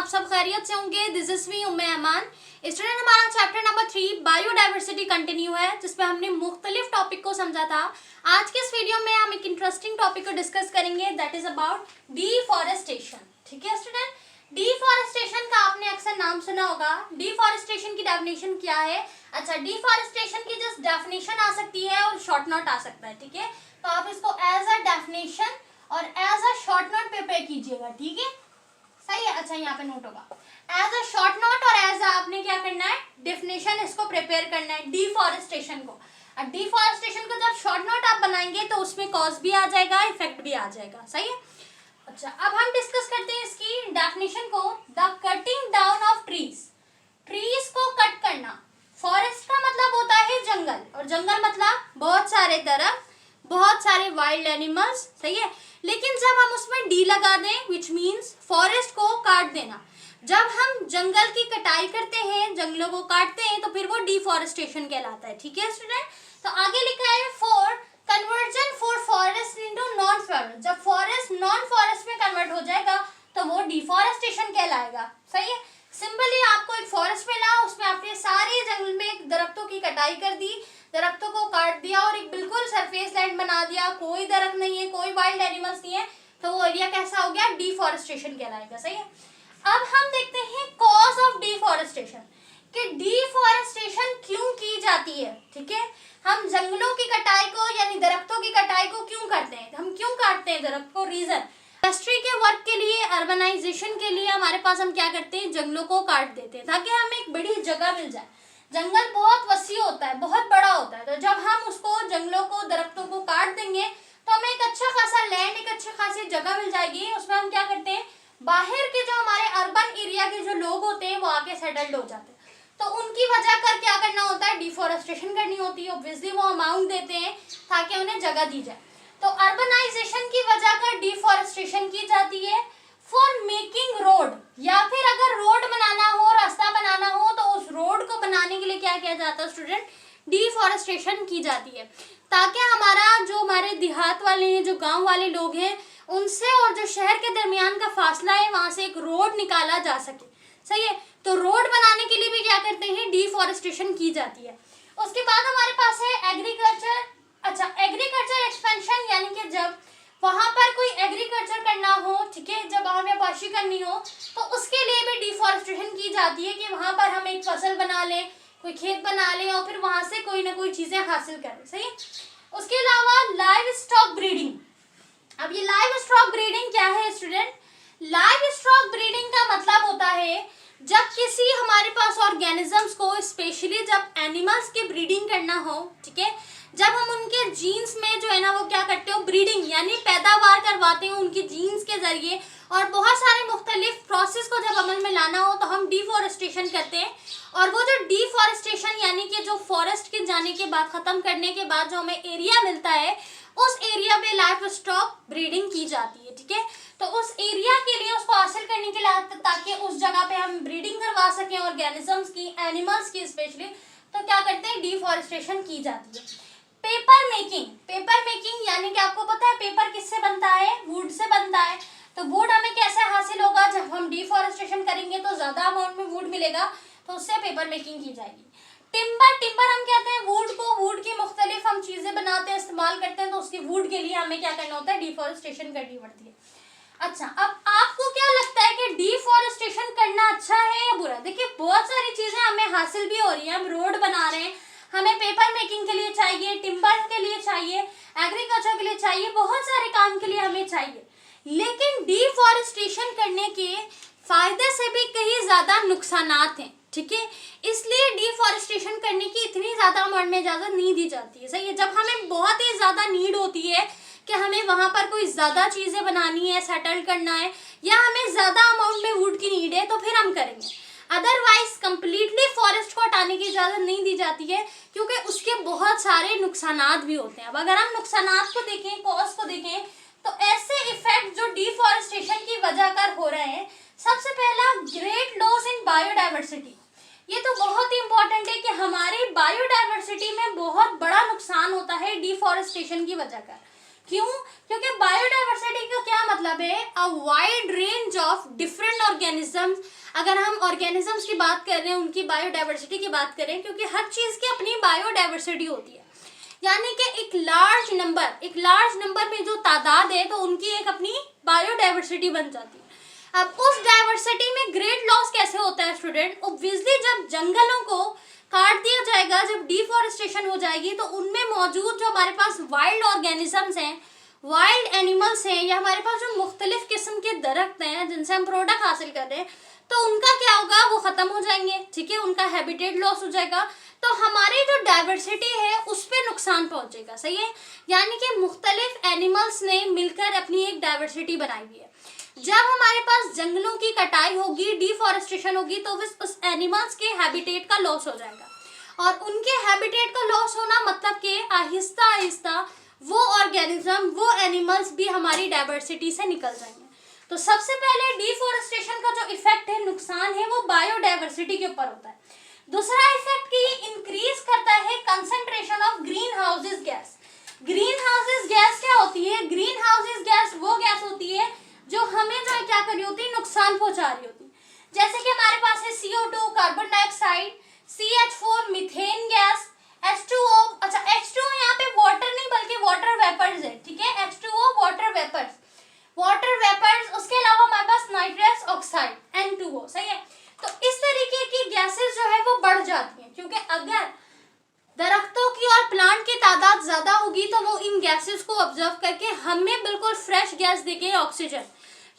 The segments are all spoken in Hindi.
सब खैरियत से होंगे। This is me Umme Aman. Student, हमारा चैप्टर नंबर 3 बायोडाइवर्सिटी कंटिन्यू है, जिसपे हमने मुख्तलिफ टॉपिक को समझा था। आज के इस वीडियो में हम एक इंटरेस्टिंग टॉपिक को डिस्कस करेंगे, दैट इज अबाउट डिफॉरेस्टेशन। ठीक है स्टूडेंट, डिफॉरेस्टेशन का आपने अक्सर नाम सुना होगा। डिफॉरेस्टेशन की डेफिनेशन क्या है? अच्छा, डिफॉरेस्टेशन की जस्ट डेफिनेशन आ सकती है और शॉर्ट नोट आ सकता है। ठीक है, तो आप इसको एज अ डेफिनेशन और as a short note prepare कीजिएगा। ठीक है, सही है। अच्छा, यहाँ पे नोट होगा एज अ शॉर्ट नोट और एज आपने क्या करना है, डेफिनेशन इसको प्रिपेयर करना है डिफॉरेस्टेशन को। और डिफॉरेस्टेशन को जब शॉर्ट नोट आप बनाएंगे तो उसमें कॉज भी आ जाएगा, इफेक्ट भी आ जाएगा। सही है। अच्छा, अब हम डिस्कस करते हैं इसकी डेफिनेशन को। The cutting down of trees, trees को कट करना। फॉरेस्ट का मतलब होता है जंगल, और जंगल मतलब बहुत सारे दरख्त, बहुत सारे वाइल्ड एनिमल्स। सही है, लेकिन जब हम उसमें डी लगा दें, विच मीन्स फॉरेस्ट को काट देना। जब हम जंगल की कटाई करते हैं, जंगलों को काटते हैं, तो फिर वो डिफॉरेस्टेशन कहलाता है। ठीक है स्टूडेंट, तो आगे लिखा है for conversion for forest into non forest. जब फॉरेस्ट नॉन फॉरेस्ट में कन्वर्ट हो जाएगा तो वो डिफॉरेस्टेशन कहलाएगा। सही है। सिंपली आपको एक फॉरेस्ट मिला, उसमें आपने सारे जंगल में दरख्तों की कटाई कर दी, दरख्तों को काट दिया और एक बिल्कुल सरफेस लैंड बना दिया, कोई दरख्त नहीं है, कोई वाइल्ड एनिमल्स नहीं है, तो वो एरिया कैसा हो गया? डिफॉरेस्टेशन कहलाएगा। सही है। अब हम देखते हैं कॉज ऑफ डिफॉरेस्टेशन, कि डिफॉरेस्टेशन क्यों की जाती है। ठीक है, हम जंगलों की कटाई को यानी दरख्तों की कटाई को क्यों करते हैं, हम क्यों काटते हैं दरख्त को? रीजन, इंडस्ट्री के वर्क के लिए, अर्बनाइजेशन के लिए हमारे पास हम क्या करते हैं, जंगलों को काट देते हैं ताकि हमें एक बड़ी जगह मिल जाए। जंगल बहुत वसी होता है, बहुत बड़ा होता है, तो जब हम उसको जंगलों को दरख्तों को काट देंगे तो हमें एक अच्छा खासा लैंड, एक अच्छी खासी जगह मिल जाएगी। उसमें हम क्या करते हैं, बाहर के जो हमारे अर्बन एरिया के जो लोग होते हैं वो आके सेटल्ड हो जाते हैं, तो उनकी वजह कर क्या करना होता है, डिफॉरेस्टेशन करनी होती है। ऑब्वियसली वो अमाउंट देते हैं ताकि उन्हें जगह दी जाए। तो अर्बनाइजेशन की वजह कर डिफॉरेस्टेशन की जाती है। फॉर मेकिंग रोड, या फिर अगर रोड बनाना हो, रास्ता बनाना हो, तो उस रोड को बनाने के लिए क्या किया जाता है स्टूडेंट, डिफॉरेस्टेशन की जाती है, ताकि हमारे देहात वाले हैं, जो गांव वाले लोग हैं, उनसे और जो शहर के दरमियान का फासला है, वहां से एक रोड निकाला जा सके। सही है, तो रोड बनाने के लिए भी क्या करते हैं, डिफॉरेस्टेशन की जाती है। उसके बाद हमारे पास है एग्रीकल्चर। अच्छा, एग्रीकल्चर एक्सपेंशन, यानी कि जब वहां पर कोई एग्रीकल्चर करना हो, ठीक है, जब हमें पाशी करनी हो, तो उसके लिए भी डिफॉरेस्टेशन की जाती है कि वहां पर हम एक फसल बना लें, कोई खेत बना लें और फिर वहां से कोई ना कोई चीजें हासिल करें। सही है। उसके अलावा लाइव स्टॉक ब्रीडिंग। अब ये लाइव स्टॉक ब्रीडिंग क्या है स्टूडेंट? लाइव स्टॉक ब्रीडिंग का मतलब होता है जब किसी हमारे पास ऑर्गेनिजम्स को, स्पेशली जब एनिमल्स की ब्रीडिंग करना हो, ठीक है, जब हम उनके जीन्स में जो है ना वो क्या करते हो, ब्रीडिंग यानी पैदावार करवाते हैं उनकी जीन्स के जरिए, और बहुत सारे मुख्तलिफ प्रोसेस को जब अमल में लाना हो तो हम डिफॉरेस्टेशन करते हैं। और वो जो डिफॉरेस्टेशन यानी कि जो फॉरेस्ट के जाने के बाद, खत्म करने के बाद जो हमें एरिया मिलता है, उस एरिया में लाइव स्टॉक ब्रीडिंग की जाती है। ठीक है, तो उस एरिया के लिए, उसको हासिल करने के लिए, ताकि उस जगह पे हम ब्रीडिंग करवा सकें ऑर्गेनिजम्स की, एनिमल्स की स्पेशली, तो क्या करते हैं, डिफॉरेस्टेशन की जाती है। पेपर मेकिंग, पेपर मेकिंग यानी कि आपको पता है पेपर किससे बनता है, वुड से बनता है। तो वुड हमें कैसे हासिल होगा, जब हम डिफॉरेस्टेशन करेंगे तो ज्यादा अमाउंट में वुड मिलेगा, तो उससे पेपर मेकिंग की जाएगी। टिम्बर, टिम्बर हम कहते हैं वुड को, वुड की मुख्तलिफ हम चीजें बनाते हैं, इस्तेमाल करते हैं, तो उसकी वुड के लिए हमें क्या करना होता है, डिफॉरेस्टेशन करनी पड़ती है। अच्छा, अब आपको क्या लगता है कि डिफॉरेस्टेशन करना अच्छा है या बुरा? देखिए, बहुत सारी चीजें हमें हासिल भी हो रही है, हम रोड बना रहे हैं, हमें पेपर मेकिंग के लिए चाहिए, टिम्बर के लिए चाहिए, एग्रीकल्चर के लिए चाहिए, बहुत सारे काम के लिए हमें चाहिए, लेकिन डिफॉरेस्टेशन करने के फायदे से भी कई ज्यादा नुकसानात हैं। ठीक है, इसलिए डिफॉरेस्टेशन करने की इतनी ज्यादा अमाउंट में इजाजत नहीं दी जाती है। सही है, जब हमें बहुत ही ज्यादा नीड होती है कि हमें वहां पर कोई ज्यादा चीजें बनानी है, सेटल करना है, या हमें ज्यादा अमाउंट में वुड की नीड है, तो फिर हम करेंगे। अदरवाइज कंप्लीटली फॉरेस्ट को हटाने की इजाजत नहीं दी जाती है, क्योंकि उसके बहुत सारे नुकसानात भी होते हैं। अब अगर हम नुकसानात को देखें, कॉस्ट को देखें, तो ऐसे इफेक्ट जो डिफॉरेस्टेशन की वजह कर हो रहे हैं, सबसे पहला ग्रेट लॉस इन बायोडाइवर्सिटी। ये तो बहुत ही इंपॉर्टेंट है कि हमारी बायोडाइवर्सिटी में बहुत बड़ा नुकसान होता है डिफॉरेस्टेशन की वजह कर। क्यों? क्योंकि बायोडाइवर्सिटी का क्या मतलब है, a wide range of different organisms अगर हम ऑर्गेनिजम्स की बात कर रहे हैं, उनकी बायोडाइवर्सिटी की बात करें, क्योंकि हर चीज़ की अपनी बायोडाइवर्सिटी होती है, यानी कि एक लार्ज नंबर में जो तादाद है तो उनकी एक अपनी बायोडाइवर्सिटी बन जाती है। अब उस डाइवर्सिटी में ग्रेट लॉस कैसे होता है स्टूडेंट? ऑब्वियसली जब जंगलों को काट दिया जाएगा, जब डिफॉरेस्टेशन हो जाएगी, तो उनमें मौजूद जो हमारे पास वाइल्ड ऑर्गेनिजम्स हैं, वाइल्ड एनिमल्स हैं, या हमारे पास जो मुख्तलिफ किस्म के दरख्त हैं जिनसे हम प्रोडक्ट हासिल कर रहे हैं, तो उनका क्या होगा? वो ख़त्म हो जाएंगे, ठीक है, उनका हैबिटेट लॉस हो जाएगा, तो हमारी जो डाइवर्सिटी है उस पर नुकसान पहुंचेगा, सही है। यानी कि मुख्तलिफ एनिमल्स ने मिलकर अपनी एक डाइवर्सिटी बनाई हुई है। जब हमारे पास जंगलों की कटाई होगी, डिफॉरेस्टेशन होगी, तो उस एनिमल्स के हैबिटेट का लॉस हो जाएगा, और उनके हैबिटेट का लॉस होना मतलब कि आहिस्ता आहिस्ता वो ऑर्गेनिज्म, वो एनिमल्स भी हमारी डाइवर्सिटी से निकल जाएंगे। तो सबसे पहले डिफॉरेस्टेशन का जो इफेक्ट है, नुकसान है, वो बायोडाइवर्सिटी के ऊपर होता है। दूसरा इफेक्ट कि इंक्रीज करता है concentration of green houses gas. Green houses gas क्या होती है? ग्रीन हाउसेज गैस वो गैस होती है जो हमें जो है क्या कर रही होती है? नुकसान पहुंचा रही होती है। जैसे कि हमारे पास है CO2 carbon dioxide, CH4 methane gas, H2O। अच्छा, H2O यहाँ पे वाटर नहीं बल्कि वाटर वेपर्स है, ठीक है, H2O वाटर वेपर्स, उसके अलावा हमारे पास नाइट्रस ऑक्साइड N2O, सही है। तो इस तरीके की गैसेस जो है वो बढ़ जाती हैं, क्योंकि अगर दरख्तों की और प्लांट की तादाद ज्यादा होगी तो वो इन गैसेस को ऑब्जर्व करके हमें बिल्कुल फ्रेश गैस देंगे, ऑक्सीजन।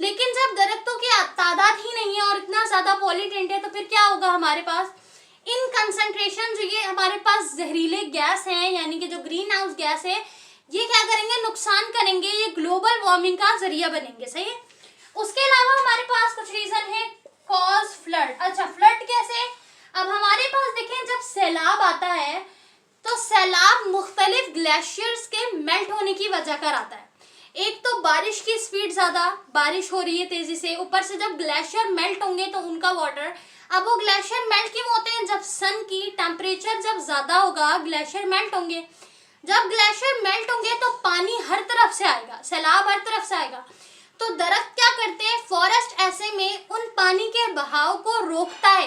लेकिन जब दरख्तों की तादाद ही नहीं है और इतना ज्यादा पॉल्यूटेंट है, तो फिर क्या होगा? हमारे पास इन कंसंट्रेशन जो ये हमारे पास जहरीले गैस हैं, यानी कि जो ग्रीन हाउस गैस है, ये क्या करेंगे? नुकसान करेंगे, ये ग्लोबल वार्मिंग का जरिया बनेंगे, सही है। उसके अलावा हमारे पास कुछ रीजन है, कॉज फ्लड। अच्छा, फ्लड कैसे? अब हमारे पास देखें, जब सैलाब आता है तो सैलाब मुख्तलिफ ग्लेशियर्स के मेल्ट होने की वजह कर आता है। एक तो बारिश की स्पीड ज़्यादा, बारिश हो रही है तेज़ी से, ऊपर से जब ग्लेशियर मेल्ट होंगे तो उनका वाटर, अब वो ग्लेशियर मेल्ट क्यों होते हैं? जब सन की टेम्परेचर जब ज़्यादा होगा, ग्लेशियर मेल्ट होंगे, जब ग्लेशियर मेल्ट होंगे तो पानी हर तरफ से आएगा, सैलाब हर तरफ से आएगा। तो दरख्त क्या करते हैं? फॉरेस्ट ऐसे में उन पानी के बहाव को रोकता है,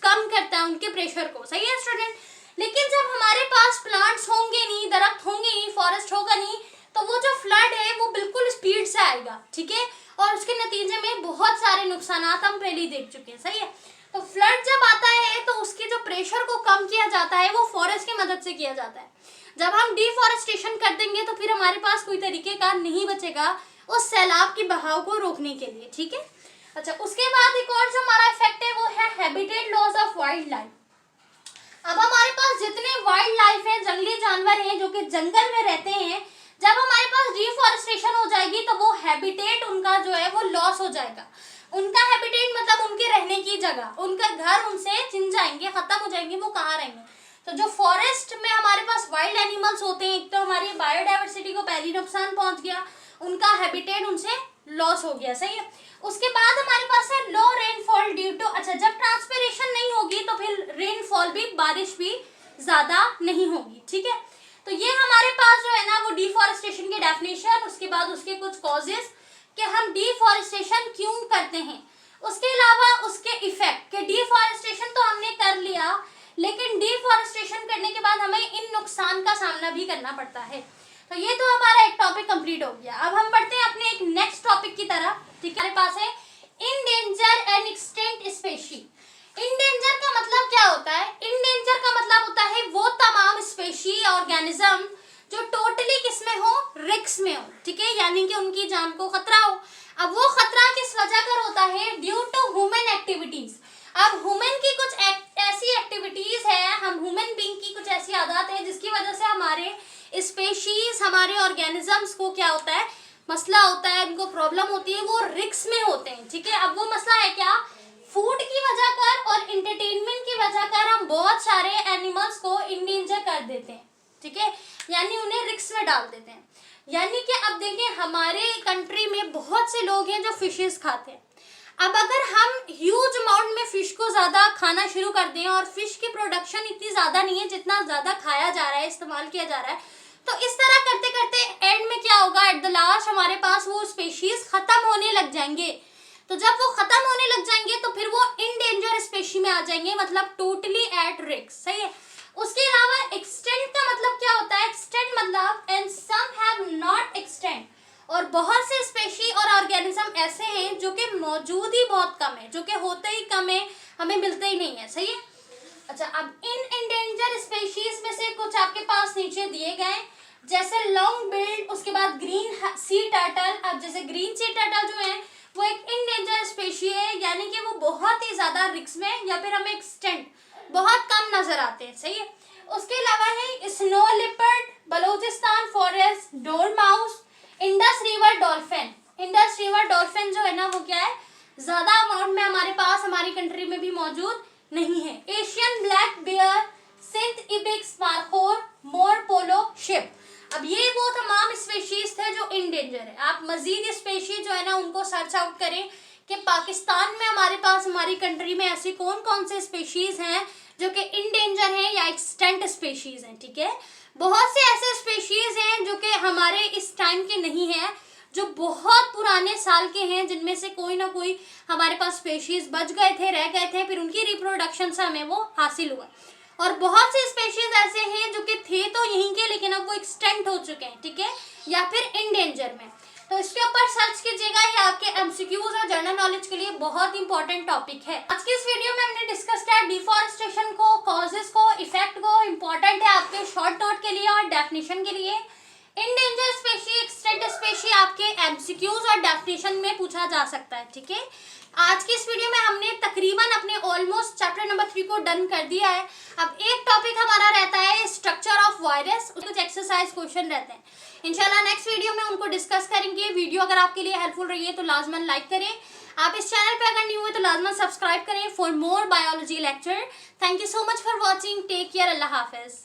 कम करता है उनके प्रेशर को, सही है स्टूडेंट। लेकिन जब हमारे पास प्लांट्स होंगे नहीं, दरख्त होंगे नहीं, फॉरेस्ट होगा नहीं, तो वो जो फ्लड है वो बिल्कुल स्पीड से आएगा, ठीक है, और उसके नतीजे में बहुत सारे नुकसान हम पहले ही देख चुके हैं, सही है। तो फ्लड जब आता है तो उसके जो प्रेशर को कम किया जाता है वो फॉरेस्ट की मदद से किया जाता है। जब हम डिफॉरेस्टेशन कर देंगे तो फिर हमारे पास कोई तरीके का नहीं बचेगा उस सैलाब की बहाव को रोकने के लिए, ठीक है। अच्छा, उसके बाद एक और जो हमारा इफेक्ट है वो है habitat loss of wild life. अब हमारे पास जितने वाइल्ड लाइफ है, जंगली जानवर हैं जो कि जंगल में रहते हैं, जब हमारे पास डिफॉरेस्टेशन हो जाएगी तो वो हैबिटेट उनका जो है वो लॉस हो जाएगा। उनका हैबिटेट मतलब उनके रहने की जगह, उनका घर उनसे छिन जाएंगे, खत्म हो जाएंगे, वो कहाँ रहेंगे? तो जो फॉरेस्ट में हमारे पास वाइल्ड एनिमल्स होते हैं, एक तो हमारी बायोडाइवर्सिटी को पहली नुकसान पहुंच गया, उनका हैबिटेट उनसे लॉस हो गया, सही है। उसके बाद हमारे पास है लो रेनफॉल ड्यू टू, अच्छा, जब ट्रांसपिरेशन नहीं होगी तो फिर रेनफॉल भी, बारिश भी ज्यादा नहीं होगी, ठीक है। तो ये हमारे पास जो है ना वो डिफॉरेस्टेशन की डेफिनेशन, उसके बाद उसके कुछ कॉजेस कि हम डिफॉरेस्टेशन क्यों करते हैं, उसके अलावा उसके इफेक्ट कि डिफॉरेस्टेशन तो हमने कर लिया, लेकिन डिफॉरेस्टेशन करने के बाद हमें इन नुकसान का सामना भी करना पड़ता है। तो ये तो हमारा एक टॉपिक कंप्लीट हो गया। अब हम बढ़ते हैं अपने एक नेक्स्ट टॉपिक की तरफ, ठीक है। हमारे पास है endanger and extinct species. Endanger का मतलब क्या होता है? इंडेंजर का मतलब होता है वो तमाम स्पेशी ऑर्गेनिज्म जो टोटली किसमें हो? रिस्क में हो, ठीक है, यानी कि उनकी जान को खतरा हो। अब वो खतरा किस वजह कर होता है? Due to human activities. अब ह्यूमन की कुछ ऐसी एक्टिविटीज है, हम ह्यूमन बीइंग की कुछ ऐसी आदत है जिसकी वजह से हमारे स्पेशीज, हमारे ऑर्गेनिजम्स को क्या होता है? मसला होता है, उनको प्रॉब्लम होती है, वो रिस्क में होते हैं, ठीक है। अब वो मसला है क्या? फूड की वजह कर और एंटरटेनमेंट की वजह कर हम बहुत सारे एनिमल्स को इंडेंजर कर देते हैं, ठीक है, यानी उन्हें रिस्क में डाल देते हैं। यानी कि अब देखिए, हमारे कंट्री में बहुत से लोग हैं जो फिशेस खाते हैं। अब अगर हम ह्यूज अमाउंट में फिश को ज़्यादा खाना शुरू कर दें और फिश की प्रोडक्शन इतनी ज़्यादा नहीं है जितना ज़्यादा खाया जा रहा है, इस्तेमाल किया जा रहा है, तो इस तरह करते करते एंड में क्या होगा? एट द लास्ट हमारे पास वो स्पेशीज ख़त्म होने लग जाएंगे। तो जब वो खत्म होने लग जाएंगे तो फिर वो इंडेंजर स्पेशी में आ जाएंगे, मतलब टोटली एट रिस्क। सही है। उसके अलावा एक्सटेंट का मतलब क्या होता है? एक्सटेंट मतलब and some have not extinct, और बहुत से स्पेशी और ऑर्गेनिज्म ऐसे हैं जो कि मौजूद ही बहुत कम है, जो कि होते ही कम है, हमें मिलते ही नहीं है। सही है। अच्छा, अब इन इंडेंजर स्पेशीज में से कुछ आपके पास नीचे दिए गए, जैसे लॉन्ग बिल्ड, उसके बाद ग्रीन सी टर्टल। अब जैसे ग्रीन सी टर्टल जो है वो एक इंडेंजर स्पेशी है, यानी कि वो बहुत ही ज्यादा रिस्क में या फिर हमें एक्सटेंट बहुत कम नजर आते हैं। सही है। उसके अलावा है snow leopard, Balochistan forest dormouse, Indus river dolphin. Indus river dolphin जो है ना वो क्या है, ज्यादा अमाउंट में हमारे पास हमारी कंट्री में भी मौजूद नहीं है। Asian black bear, Sindh ibex मार्कोर, मोर पोलो शिप। अब ये वो तमाम स्पेशीज थे जो इंडेंजर है। आप मजीद स्पेशीज जो है ना उनको सर्च आउट करें कि पाकिस्तान में हमारे पास हमारी कंट्री में ऐसी कौन कौन से स्पेशीज हैं जो कि इंडेंजर हैं या एक्सटेंट स्पेशीज हैं। ठीक है। बहुत से ऐसे स्पेशीज हैं जो कि हमारे इस टाइम के नहीं है, जो बहुत पुराने साल के हैं, जिनमें से कोई ना कोई हमारे पास स्पेशीज बच गए थे, रह गए थे, फिर उनकी रिप्रोडक्शन से हमें वो हासिल हुआ। और बहुत से स्पेशीज ऐसे हैं जो कि थे तो यहीं के, लेकिन अब वो एक्सटेंट हो चुके हैं। ठीक है। या फिर इंडेंजर में। तो इसके ऊपर सर्च कीजिएगा, ये आपके एमसीक्यूज और जनरल नॉलेज के लिए बहुत इंपॉर्टेंट टॉपिक है। आज की इस वीडियो में हमने डिस्कस किया डिफॉरेस्टेशन को, कॉजेस को, इफेक्ट को। इंपॉर्टेंट है आपके शॉर्ट नोट के लिए और डेफिनेशन के लिए। इंडेंजर स्पेशी, एक्सटेंट स्पेशी आपके एमसीक्यूज और डेफिनेशन में पूछा जा सकता है। ठीक है। आज की इस वीडियो में हमने तकरीबन अपने ऑलमोस्ट चैप्टर नंबर 3 को डन कर दिया है। अब एक टॉपिक हमारा रहता है स्ट्रक्चर ऑफ वायरस, कुछ एक्सरसाइज क्वेश्चन रहते हैं। इंशाल्लाह नेक्स्ट वीडियो में उनको डिस्कस करेंगे। वीडियो अगर आपके लिए हेल्पफुल रही है तो लाजमन लाइक करें। आप इस चैनल पे अगर न्यू हुए तो लाजमन सब्सक्राइब करें for more biology lecture. Thank you so much for watching. Take care. अल्लाह हाफिज।